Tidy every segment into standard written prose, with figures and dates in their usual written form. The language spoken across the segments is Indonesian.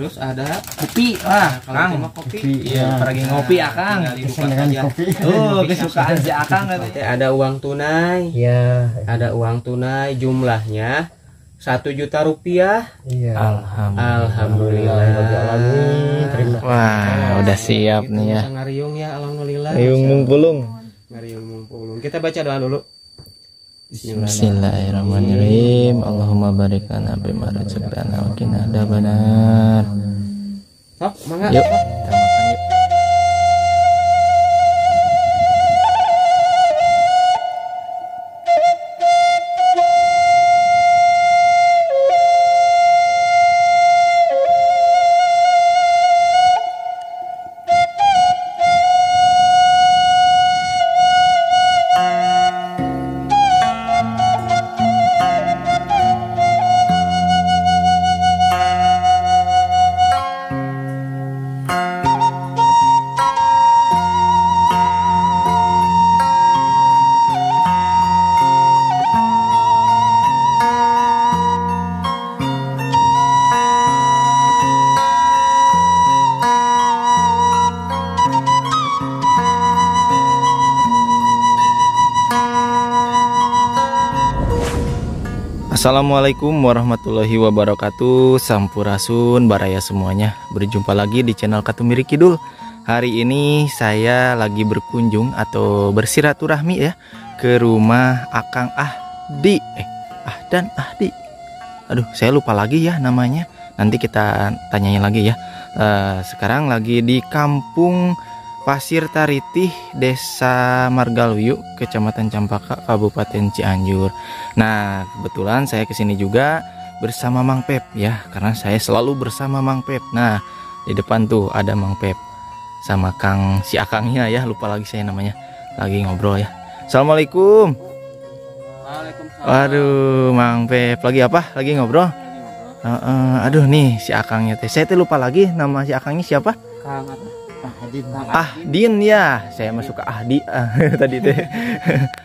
Terus ada kopi. Kalau Kang, cuma kopi. Iya, lagi ngopi Akang. Kesukaan si Akang. Ada uang tunai. Iya. Ada uang tunai jumlahnya 1 juta rupiah. Iya. Alhamdulillah. Terima. Wah, udah siap nih ya. Ngariung ya, alhamdulillah. Ngariung mumpulung. Ngariung mumpulung. Kita baca doa dulu. Bismillahirrahmanirrahim. Allahumma barik lana bima razaqtana wa qina adzabannar. Sok, mangga. Yuk, kita makan yuk. Assalamualaikum warahmatullahi wabarakatuh. Sampurasun baraya semuanya. Berjumpa lagi di channel Katumiri Kidul. Hari ini saya lagi berkunjung atau bersiraturahmi ya ke rumah Akang Ahdi. Ahdan Ahdi. Aduh, saya lupa lagi ya namanya. Nanti kita tanyain lagi ya. Sekarang lagi di Kampung Pasir Taritih, Desa Margaluyu, Kecamatan Campaka, Kabupaten Cianjur. Nah, kebetulan saya kesini juga bersama Mang Pep ya, karena saya selalu bersama Mang Pep. Nah, di depan tuh ada Mang Pep sama Kang si Akangnya ya, lupa lagi saya namanya. Lagi ngobrol ya. Assalamualaikum. Waalaikumsalam. Waduh, Mang Pep lagi apa? Lagi ngobrol? Aduh nih si Akangnya teh. Saya teh lupa lagi nama si Akangnya siapa? Kang apa? Ahdin ya, saya masuk ke Ahdi tadi teh.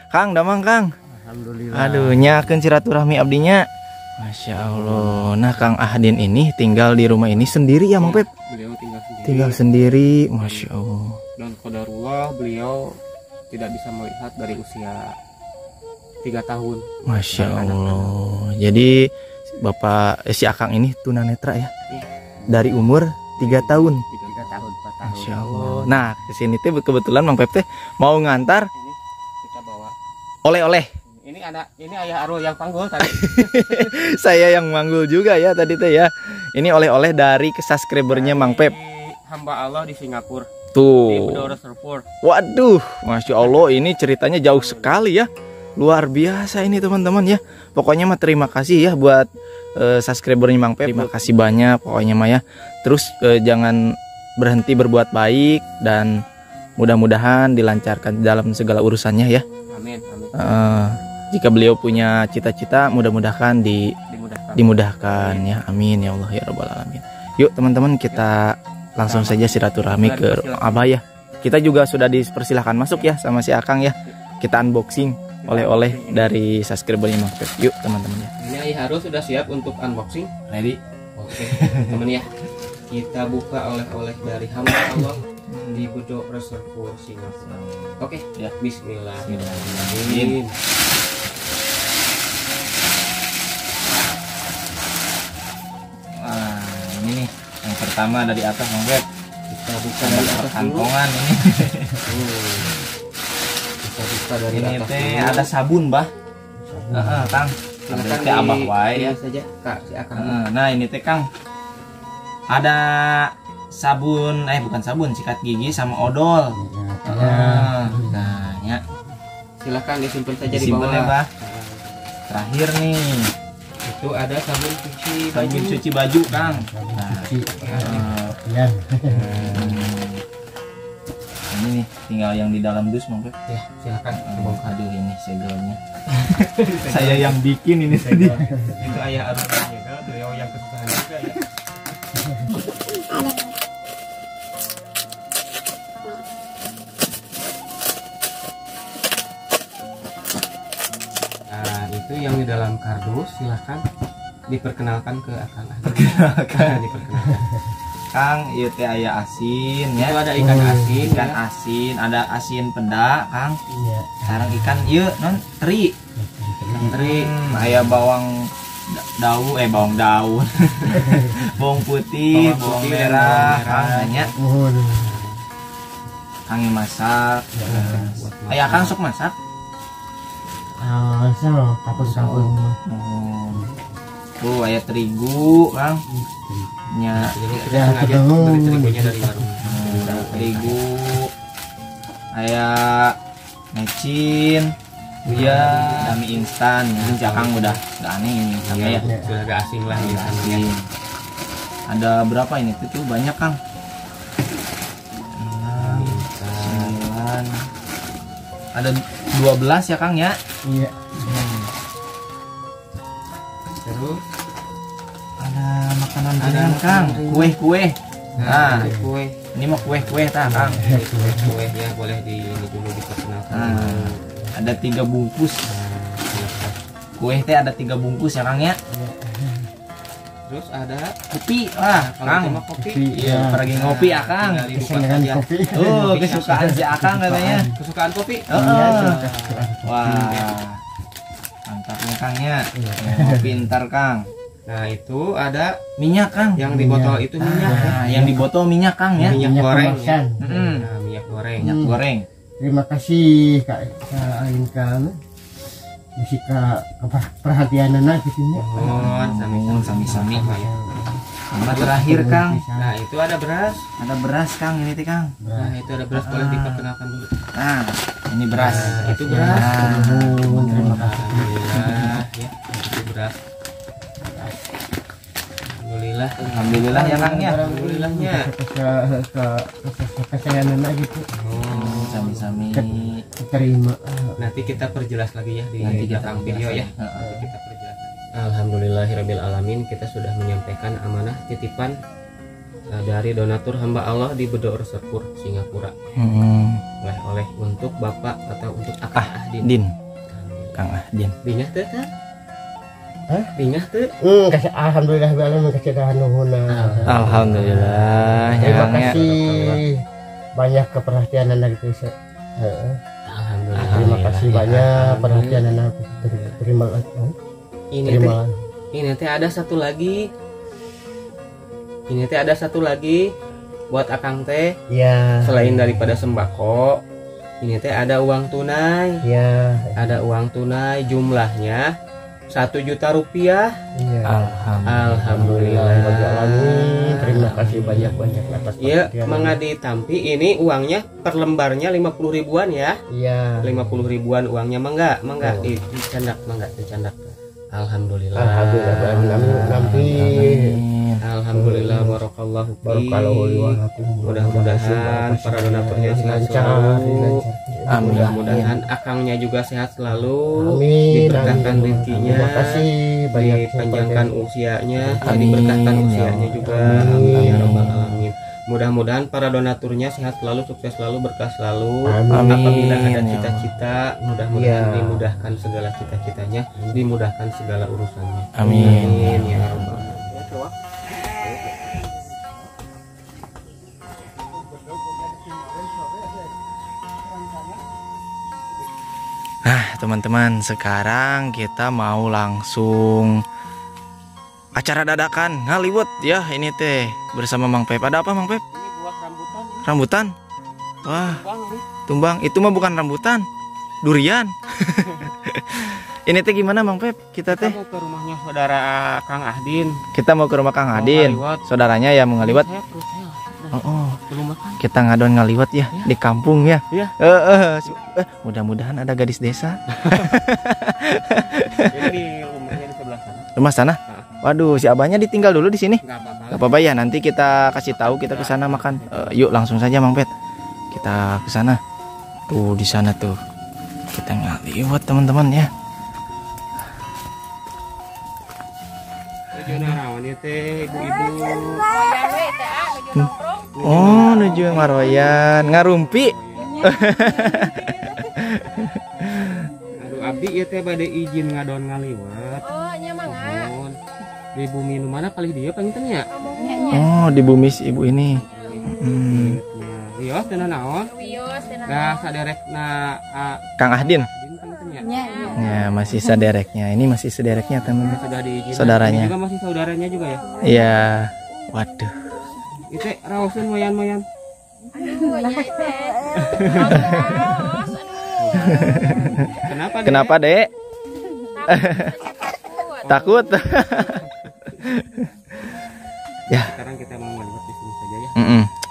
Kang, damang Kang. Alhamdulillah. Aduh, nyakeun silaturahmi abdinya. Masya Allah. Nah, Kang Ahdin ini tinggal di rumah ini sendiri ya, Mang Pep? Beliau tinggal sendiri. Tinggal sendiri, Masya Allah. Dan qadarullah beliau tidak bisa melihat dari usia 3 tahun. Masya Allah. Jadi Bapak si Akang ini tunanetra ya? Iya. Dari umur 3 tahun. 3 tahun, 4 tahun. Masya Allah. Nah, kesini teh kebetulan Mang Pep teh mau ngantar Ini kita bawa. oleh-oleh. Ini Ayah Arul yang panggul tadi. Saya yang manggul juga ya tadi teh ya. Ini oleh-oleh dari subscribernya Mang Pep. Hamba Allah di Singapura. Di Tuh. Bedoro Serpur. Waduh, Masya Allah, ini ceritanya jauh sekali ya. Luar biasa ini teman-teman ya. Pokoknya mah terima kasih ya buat subscribernya Mang Pep. Terima kasih banyak pokoknya mah ya. Terus jangan berhenti berbuat baik dan mudah-mudahan dilancarkan dalam segala urusannya ya. Amin, amin. Jika beliau punya cita-cita mudah-mudahan Dimudahkan. dimudahkan ya. Amin ya Allah ya Rabbal alamin. Yuk teman-teman, kita langsung saja silaturahmi ke Abah ya. Kita juga sudah dipersilahkan masuk ya sama si Akang ya. Kita unboxing oleh-oleh dari subscribernya Mang Pep. Yuk teman-teman ya. Ini Ayah Arul sudah siap untuk unboxing. Ready? Oke, teman ya. Kita buka oleh-oleh dari hamba Allah di Bedoro Serpur Singapura. Oke, ya. Bismillahirrahmanirrahim. Wah, ini nih yang pertama dari atas Mang Pep. Kita buka dari atas dulu. Kantongan ini. Kita buka dari Ini atas teh dulu. ada sabun, Bah. Kang. Silakan Teh Abah wae ya. saja, Kak, si Akang. Nah, ini teh Kang. Ada sabun, bukan sabun, sikat gigi sama odol. Nah, ya. Silakan disimpan saja di Disimpan bawah. ya, Bah. Terakhir nih, Itu ada sabun cuci baju. sabun cuci baju, Kang. Nah, ini nih, tinggal yang di dalam dus, Mang Pep. Ya, silakan. Aduh, ini segelnya. Saya yang bikin ini tadi. Itu Ayah Arul juga, beliau yang kesusahan juga ya. Nah, itu yang di dalam kardus, silakan diperkenalkan ke Akang. Diperkenalkan. Kang, ieu teh aya asin ya. Itu ada ikan asin, Ikan ya. asin, ada asin peda, Kang. Iya. Sekarang ikan ieu non teri. Teri, aya bawang bawang daun. Bawang putih, bawang putih, merah, bawang Kang merah. nanya. Mohon. Kang yang masak. Aya Kang sok masak. So, kapun-kapun. Oh. Tuh aya terigu, Kang. Nya Jadi kita Ya, sengaja ketemu. beli terigunya dari warung. terigu. Aya mecin. Ya, mie instan. Mungkin Kang udah aneh ini sama ya. Sudah agak asing lah ya. Asin. Ada berapa ini tuh banyak Kang? 6, 9. Ada 12 ya Kang ya? Iya. Terus Ada makanan ringan Kang, kue-kue. Nah, kue. ini mah kue-kue tah Kang. Kue ya boleh di ini dulu diperkenalkan. Nah, ada 3 bungkus. Kue teh ada 3 bungkus ya Kang ya. Terus ada Kopi, wah kalau Kang. cuma kopi. Iya, pergi ngopi ya Kang. Tinggal dibuka Kesenangan saja. kopi. Tuh, kesukaan si Akang katanya. Kesukaan kopi. Heeh. kesukaan kopi. Wah, mantapnya Kang ya. Iya. Pintar Kang. Nah itu ada Minyak Kang. yang di botol itu minyak ya. Nah, yang di botol minyak Kang ya. Minyak Minyak goreng ya. kemasan. Mm-mm. Nah, minyak goreng. Minyak goreng. Terima kasih Kak Ain Kang. Masih perhatian anak di sini. Mohon Sami-sami. ya. Sama terakhir Kang. Nah itu ada beras. Ada beras Kang ini teh Kang. Nah itu ada beras boleh diperkenalkan dulu. Nah, ini beras. Nah, itu beras. Mohon, terima kasih. Alhamdulillah ya. Itu beras. Alhamdulillah. Alhamdulillah ya Kang ya. Alhamdulillahnya. Kesayangan anak gitu. Oh, Sami-sami. Terima. nanti kita perjelas lagi ya di Nanti kita belakang video ya. perjelas. Nanti kita perjelas lagi. Alhamdulillahirabbil alamin, kita sudah menyampaikan amanah titipan dari donatur hamba Allah di Bedok Reservoir Singapura. Oleh-oleh untuk Bapak atau untuk Akang Ahdin. Din. Kang Ahdin. Bingah teh kan? Hah? Bingah teh? Kasih alhamdulillah alamin kasih dah nuhuna. Alhamdulillah ya Terima Kang ya. kasih banyak keperhatian anak itu. Alhamdulillah. Terima kasih banyak Amin. perhatian anak. Terima Ini teh, terima. ini teh ada satu lagi. Ini teh ada satu lagi buat Akang teh. Ya. Selain daripada sembako, ini teh ada uang tunai. Ya. Ada uang tunai jumlahnya 1 juta rupiah. Iya. Alhamdulillah. Alamin. Terima kasih banyak-banyak atas Ya, perhatian. Mangadi Tampi ini uangnya per lembarnya 50 ribuan ya. Iya. 50 ribuan uangnya mangga Oh. dicandak mangga dicandak. Alhamdulillah. Alhamdulillah. Nanti Alhamdulillah barakallahu baru fi. kalau Mudah-mudahan para donaturnya sehat selalu. Amin. Mudah-mudahan akangnya juga sehat selalu. Amin. Diberkahkan Amin. rezekinya. Terima kasih banyak. Dipanjangkan usianya, Amin. diberkahkan Ya usianya Allah. juga. Amin. Amin ya rabbal alamin. Mudah-mudahan para donaturnya sehat selalu, sukses selalu, berkah selalu. Amin. Apabila ada Ya cita-cita, mudah-mudahan Ya. dimudahkan segala cita-citanya, dimudahkan segala urusannya. Amin. Ya rabbal alamin. Nah teman-teman, sekarang kita mau langsung acara dadakan ngaliwet ya ini teh bersama Mang Pep. Ada apa Mang Pep? Ini buah rambutan. Rambutan? Wah, Bang, nih. tumbang. Itu mah bukan rambutan, durian. Ini teh gimana Mang Pep? Kita Kita teh mau ke rumahnya saudara Kang Ahdin. kita mau ke rumah Kang Mau Adin. ngaliwat. Saudaranya ya mau ngaliwat. Saya perut saya. Oh, Belum makan. kita ngadon ngaliwat ya di kampung ya. Iya. Mudah-mudahan ada gadis desa. Jadi di rumahnya di sebelah sana. Rumah sana. Waduh, si abahnya ditinggal dulu di sini. Enggak apa-apa. Gak apa-apa ya, nanti kita kasih tahu kita ke sana makan. Yuk langsung saja Mang Pet. Kita ke sana. Tuh di sana tuh. Kita ngaliwat teman-teman ya. Tujuan arawan ya teh ibu-ibu. Oh, nuju ngaroyan, ngarumpi. Aduh abdi ya teh bade izin ngadon ngaliwat. Oh, nya mangga. Mohon. Di bumi nu mana kali dia pangintennya? Oh, di bumi si ibu ini. Wios dan naon? Dah saderekna Kang Ahdin. pangintennya. Ya, masih sadereknya. Ini masih sadereknya teman. Sudah diizin. Saudaranya. Ini juga masih saudaranya juga ya. Iya. Waduh. Itu raosin moyan-moyan. Kenapa? Kenapa, Dek? Takut. Ya. Sekarang kita mau ngaliwat di sini saja ya.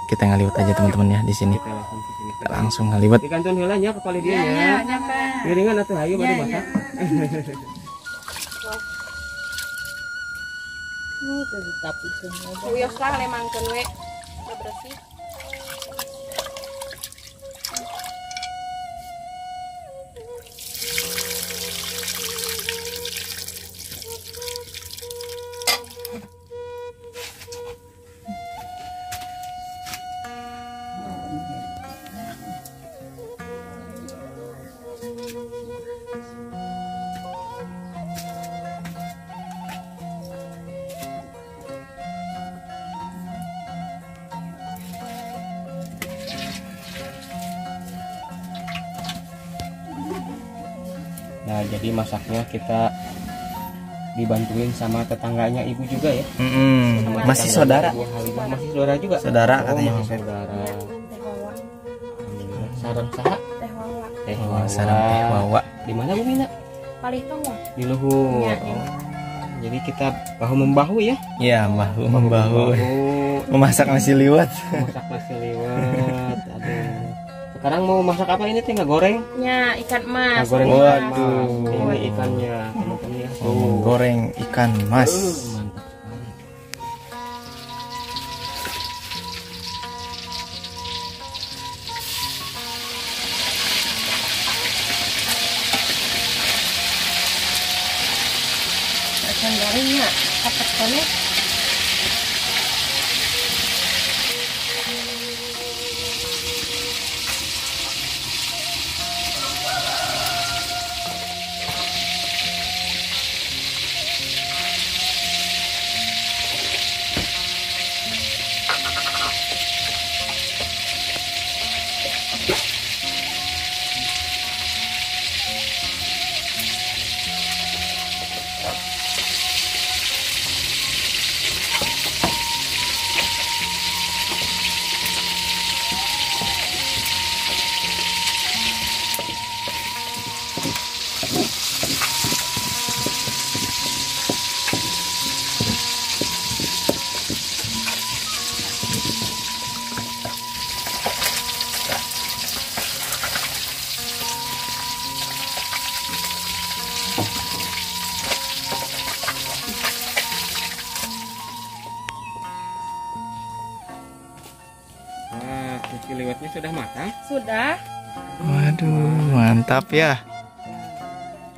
Kita ngaliwat aja teman-teman ya di sini. Kita langsung ke sini. Kita langsung ngaliwat. Dikantun heula nya kepala dia ya. Piringan atuh hayu baru masak. Wios lah lemangkeun we. Bersih. Nah, jadi masaknya kita dibantuin sama tetangganya ibu juga ya. Sama Masih tetangganya saudara. Ibu Halimah. Masih saudara juga. Saudara Oh, katanya. masih saudara. Alhamdulillah. Sareng saha? Teh wawa. Teh Oh, Wawa. sareng teh wawa. Di mana Bu Mina? Palitong wah. Di Luhur. Iya, iya. Oh. Jadi kita bahu membahu ya. Iya, bahu membahu. Membahu. Memasak nasi liwet. Masak nasi liwet. Aduh. Sekarang mau masak apa ini? Tinggal goreng. Nya ikan emas. Goreng Waduh. emas. Ini ikannya, teman-teman ya. Goreng ikan mas. Mantap sekali. Ikan gorengnya cepet banget. Nah, nasi liwetnya sudah matang. Sudah. Waduh, mantap ya.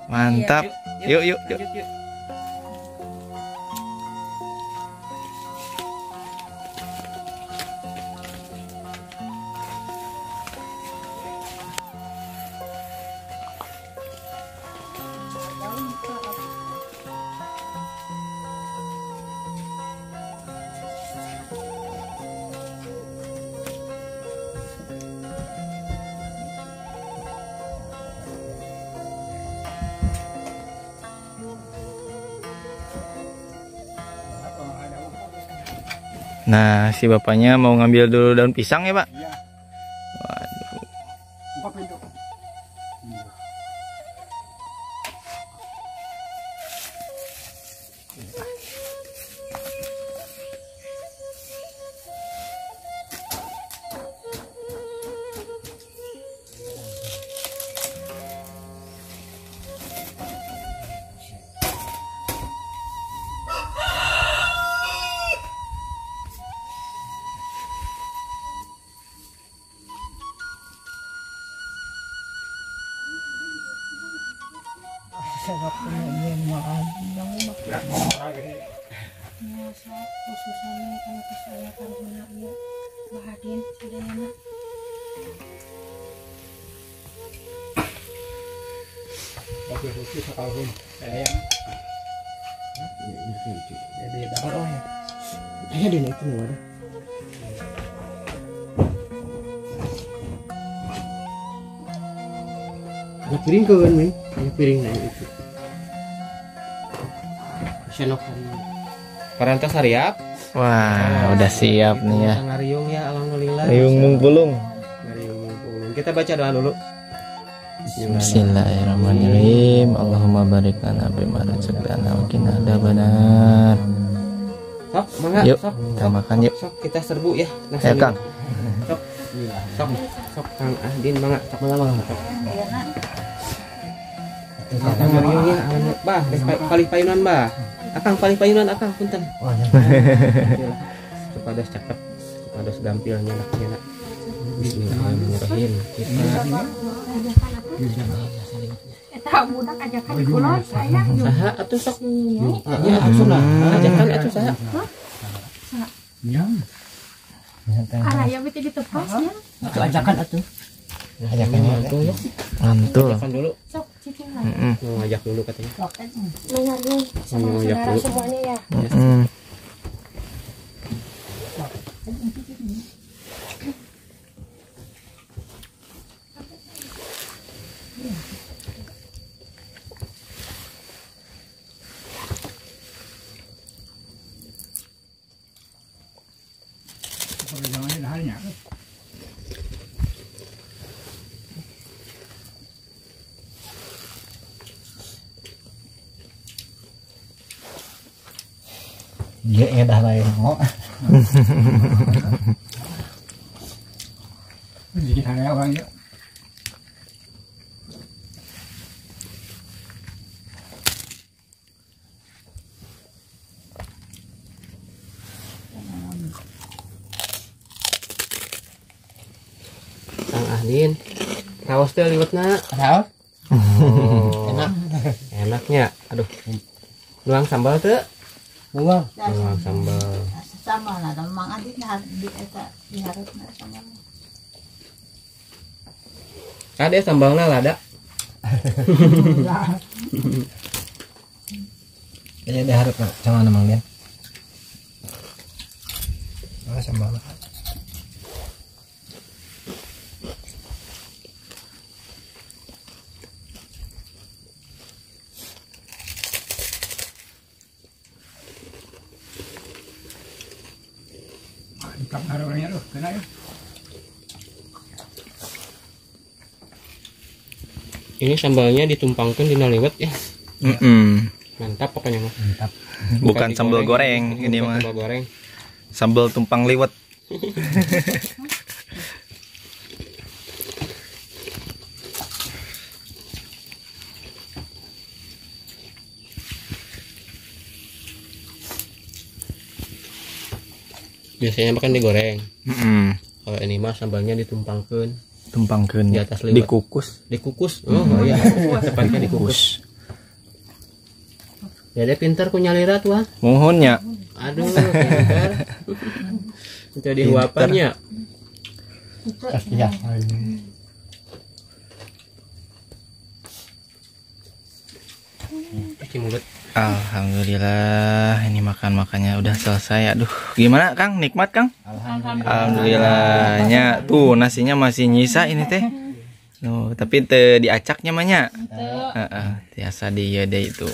Mantap. Yuk, yuk, yuk. Lanjut, yuk. Nah, si bapaknya mau ngambil dulu daun pisang ya, Pak? Iya. Waduh. Buka pintu. Khususnya kalau saya karena dia Bahadin sedayana. Oke, sekali. Saya Jadi dapat oh ya. Ayo di itu nih. Ada piring kan nih? Ada piring nah itu. Senok hari. Parantos hariap. Wah, udah siap nih ya. Ngariung ya, alhamdulillah. Riung mumpulung. Ngariung mumpung. Kita baca doa dulu. Bismillahirrahmanirrahim. Allahumma barik lana bima razaqtana wa qina adzabannar. Sok, mangga, Yuk, sok. kita makan yuk. Sok kita serbu ya. Ayo, Kang. Sok. Sok Kang Ahdin mangga, sok mangga. Sok. Akang ngariung ya, bah, palih payunan bah. Akang palih payunan akang punten. Oh ya. Kepada cakep, kepada gampilnya anaknya nak. Bismillahirrahmanirrahim. Eta budak ajakan kulon saya Saha atuh sok. Ya atuh sunah. Ajakan atuh saha. Ya. araya beti ditepasnya. Itu ajakan atuh. Ajakannya atuh ya. Mantul. Ajakan dulu. Sok cicing lah. Mau ngajak dulu katanya. Mengagung sama Mau ngajak saudara dulu. semuanya ya. Iya dah lain mau. Jadi hanya orang ya. Kang Ahdin. Kaos teh liwetna. Tahu? Oh. Enaknya. Aduh. Nuang sambal teu? Nuang. Nuang sambal. Sama lah, Mang Adi di eta diharapna sama. Ada sambalna lada. Kayaknya diharap sama namang dia. Ah sambal. Mantap harapnya tuh, kena ya. Ini sambalnya ditumpangkan di liwet ya. Mantap pokoknya mah. Mantap. Bukan sambal goreng ini mah. Sambal goreng. Sambal tumpang liwet. Biasanya makan digoreng. Kalau ini mah sambalnya ditumpangkan Tumpangkeun di atas liwet. dikukus. Oh iya, tepatnya dikukus. Ya dia pintar ku nyalira tuh. Mohonnya. Aduh, pintar. Itu dihuapannya. Ya. Cuci mulut. Alhamdulillah, ini makannya udah selesai. Aduh, gimana Kang? Nikmat Kang? Alhamdulillahnya. Tuh nasinya masih nyisa ini teh. Tuh, tapi teu diacaknya mah nya. Heeh, tiasa di ieu deui itu.